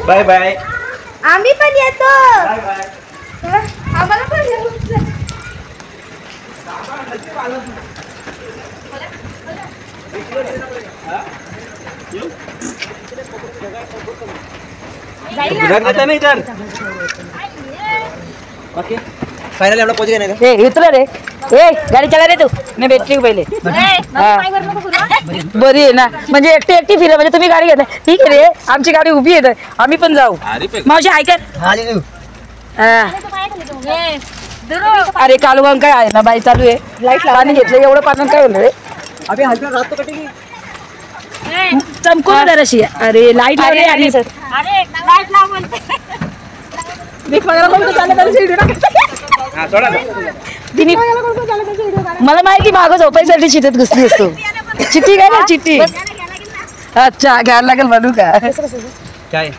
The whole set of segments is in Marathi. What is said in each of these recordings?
Bye bye. आम्ही पण येतो. Bye bye. आम्हाला पण येतो. नहीं इधर. ओके फाइनली हम लोग पहुंच गए ना. ए उतरा रे. ए गाडी चला रे तू. मी भेटली पहिले. बरी आहे ना. म्हणजे एकटी फिरा म्हणजे तुम्ही गाडी घेता. ठीक आहे रे. आमची गाडी उभी आहे. आम्ही पण जाऊ. मावशी ऐकत. अरे कालवण काय आहे ना बाई चालू आहे. लाईट पाणी घेतलं एवढं पाणी काय होणार रे. अभी हल्का रात तो कटेगी. चमको जराशी. अरे लाईट लागली आणि सर. अरे लाईट लाव बोलते. देख बघायला कोणतं चाललं तरी व्हिडिओ टाकायचा. हां सोडा. मला माहिती मागं झोपायसाठी चिठ्ठीत घुसली असतो. चिठ्ठी काय ना चिठ्ठी. अच्छा घ्यायला लागेल बनू का. काय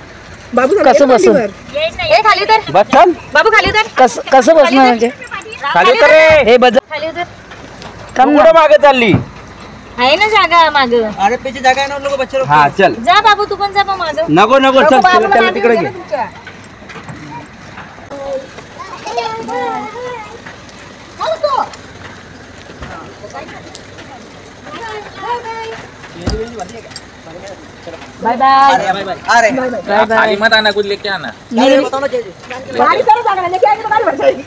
बाबू कसं बसून ए खाली उतर. बस चल. बाबू खाली उतर. कसं बसणं म्हणजे खाली उतर रे. हे बज खाली उतर. कम कुठं मागे चालली. आहे ना जागा माग. अरे पीछे जागा है ना उन लोगों बच्चे लोग. हां चल. जा बाबू तू पण जा माग. नको नको चल चल तिकडे घे. Bye bye. अरे बाय बाय. मत आना कुछ लेके आना. बताओ ना गाड़ी करो जागा लेके आएंगे तो गाड़ी भर जाएगी.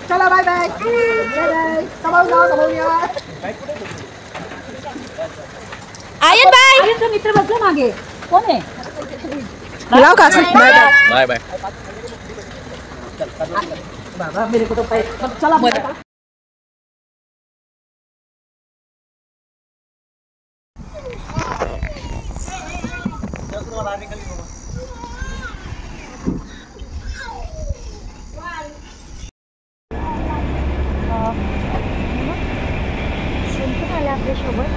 चला बाय बाय. आयन बाय. आयनचा मित्र बसला मागे. कोण आहे. लाव का बाय बाय. बाबा मेरे को तो चला मत. आपल्या सोबत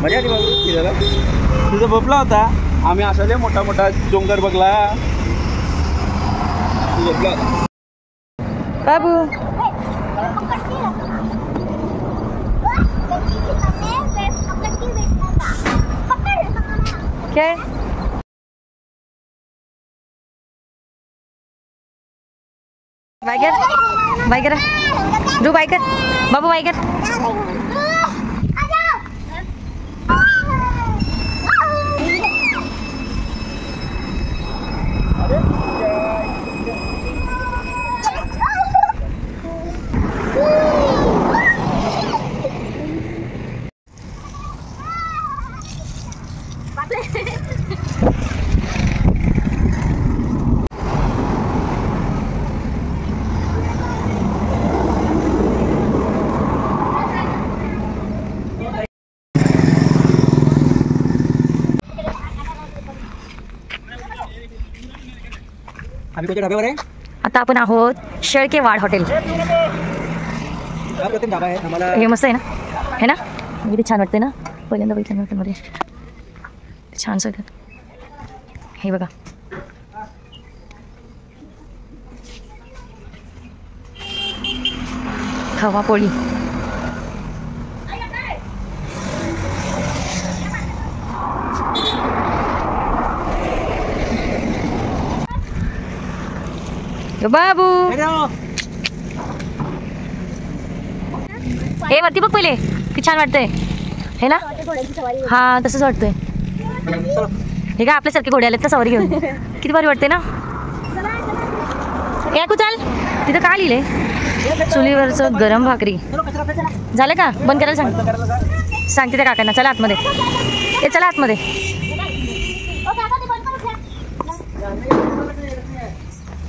मजा आली बाबू फिरायला. तुझा बबला होता. आम्ही असा मोठा मोठा डोंगर बघला. तुझा बबला होता. बाबू क्या बाइकर बाइकर रू बाइकर बाबू बाइकर. आम्ही कोणत्या ढाब्यावर आहे. आता आपण आहोत शेळकेवाड हॉटेल. प्रथम ढाबा आहे आम्हाला. हे मस्त आहे ना. है ना किती छान वाटते ना. पहिल्यांदा बघितलं हॉटेलमध्ये छान सगळं. हे बघा खवा पोळी. बाबू हे वरती बघ पहिले किती छान वाटतंय. हे ना हा तसंच वाटतंय. हे का आपल्यासारखे घोडे आलेत ना सवारी घेऊन. किती भारी वाटते ना. या कुचाल तिथं काय लिहिलंय. चुलीवरचं गरम भाकरी. झालं का बंद करायला सांगते त्या काकांना. चला आतमध्ये. हे चला आतमध्ये.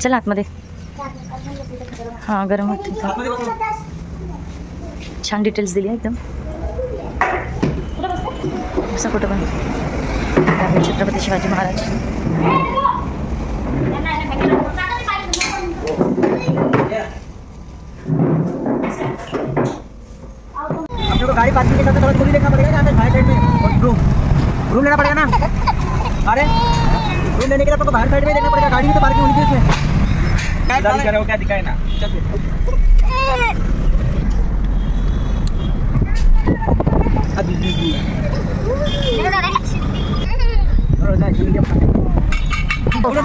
चला आतमध्ये. हां गरम वाटते. छान डिटेल्स दिली एकदम. असं कुठं पण छत्रपती शिवाजी महाराज. गाड़ी पार्किंग के साथ थोड़ा देखना पड़ेगा. रूम लेना पड़ेगा ना। अरे रूम लेने के लिए आपको बाहर साइड में देखना पड़ेगा, गाड़ी भी तो पार्किंग होनी चाहिए इसमें। क्या दिखा रहे हो, क्या दिखाए ना।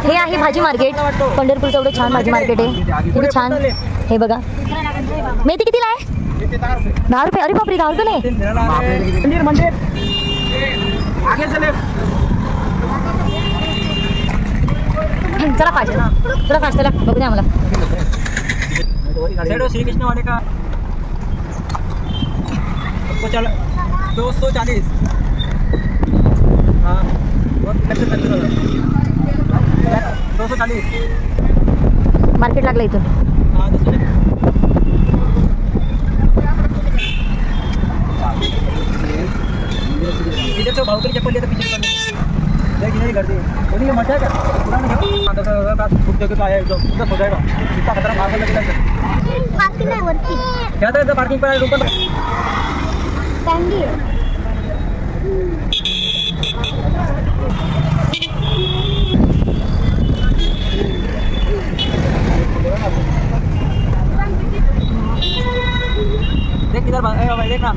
हे आहे भाजी मार्केट, पंढरपूरचं एवढं छान भाजी मार्केट आहे, किती छान. हे बघा मेथी कितीला आहे? 10 रुपये. अरे बापरे, 10 रुपये. मंदिर मंदिर आगे चले. चला फास्ट, चला फास्ट, चला बघू द्या मला. श्री कृष्ण वाले का तो चल 240. हाँ 240 मार्केट लागलं इथून. हाँ 240. इधर तो भाव के चप्पल लिया था पीछे नहीं करती वो नहीं मचा क्या पूरा नहीं हो 10,000 खूब जगह तो आया जो 10 हो जाएगा. इतना खतरा मार लगेगा क्या था. पार्किंग पर ऊपर देख किधर भाई देख ना.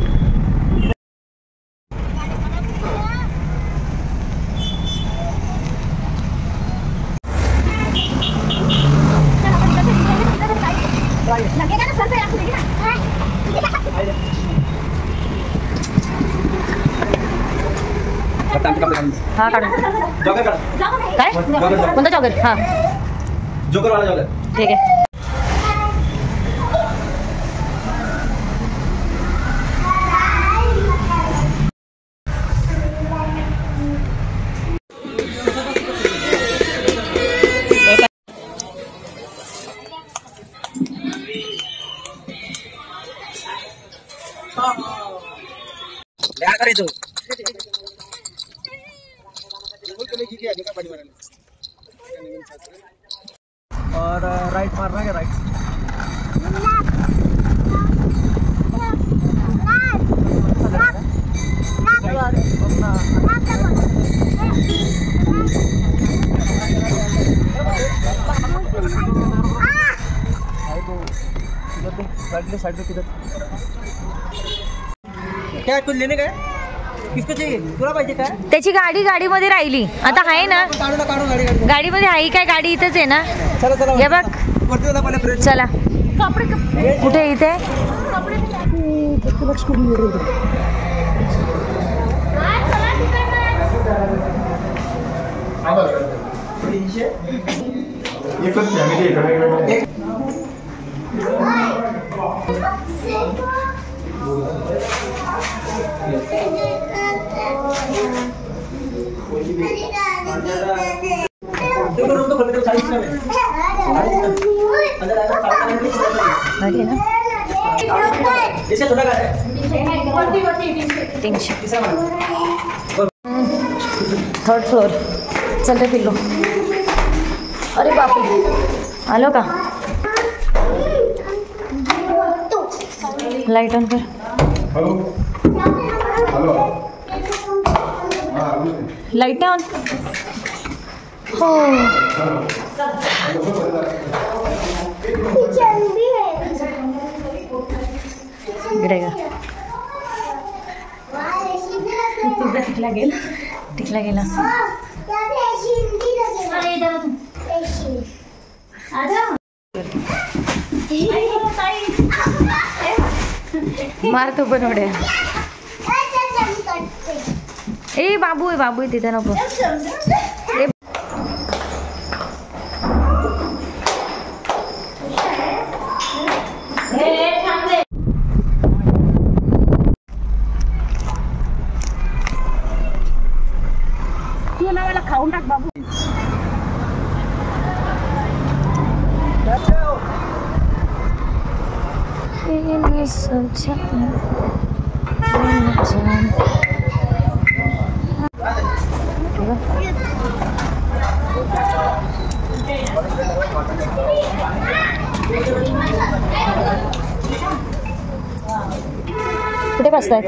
हा काढून. जॉगर काय कोणता जॉगर? हा जोकर वाला जॉगर ठीक आहे. क्या करे तू और राइट मारना है. राइट साइड पे किधर क्या कुछ लेने गए. किसको चाहिए तुला पाहिजे काय. त्याची गाडी गाडीमध्ये राहिली आता आहे ना. काढू ना काढू गाडी गाडी गाडीमध्ये आहे काय. गाडी इथेच आहे ना. चला चला हे बघ वरती चला पहिले फ्रेश. चला. कुठे इथे थर्ड फ्लोर. चल रे पिल्लू. अरे बापरे आलो का. लाईट ऑन कर. Light on. हो इकडे का. टिकला गेला. टिकला गेला. मार तू पण उड्या. ए बाबू आहे तिथे नको. खाऊन टाक बाबू. कुठे बसताय.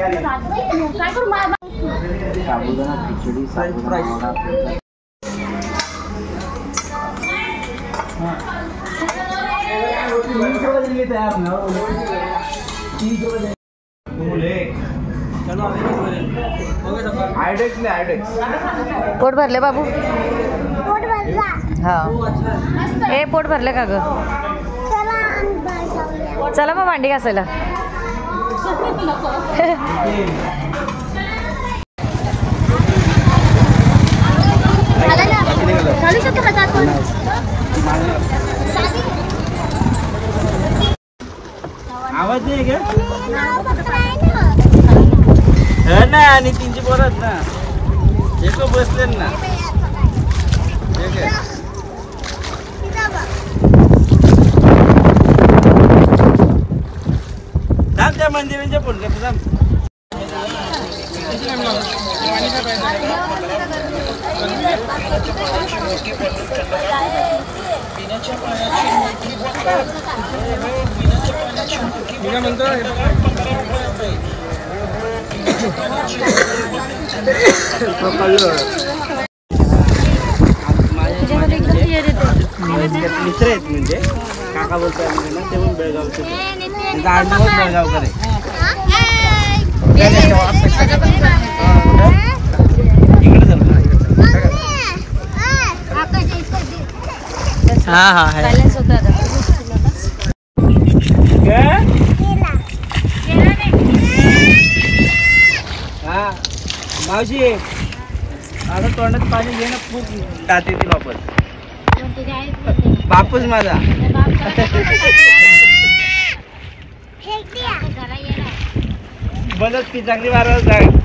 पोट भरले बाबू? हा हे पोट भरले का ग? चला मग भांडी घासायला. आवाज नाही का ना? आणि तीनची बोलत ना एक बसले ना. त्या मंदिरांच्या पुढे मित्र आहेत म्हणजे काका बोलतात ना ते पण बेळगावचे. बेळगावकर आहे. हा हा बॅलन्स होता आता. हा मावशी आता तोंडात पाणी घे ना. खूप दाते ती बापूस माझा. बनत ती चांगली मारायला जाग.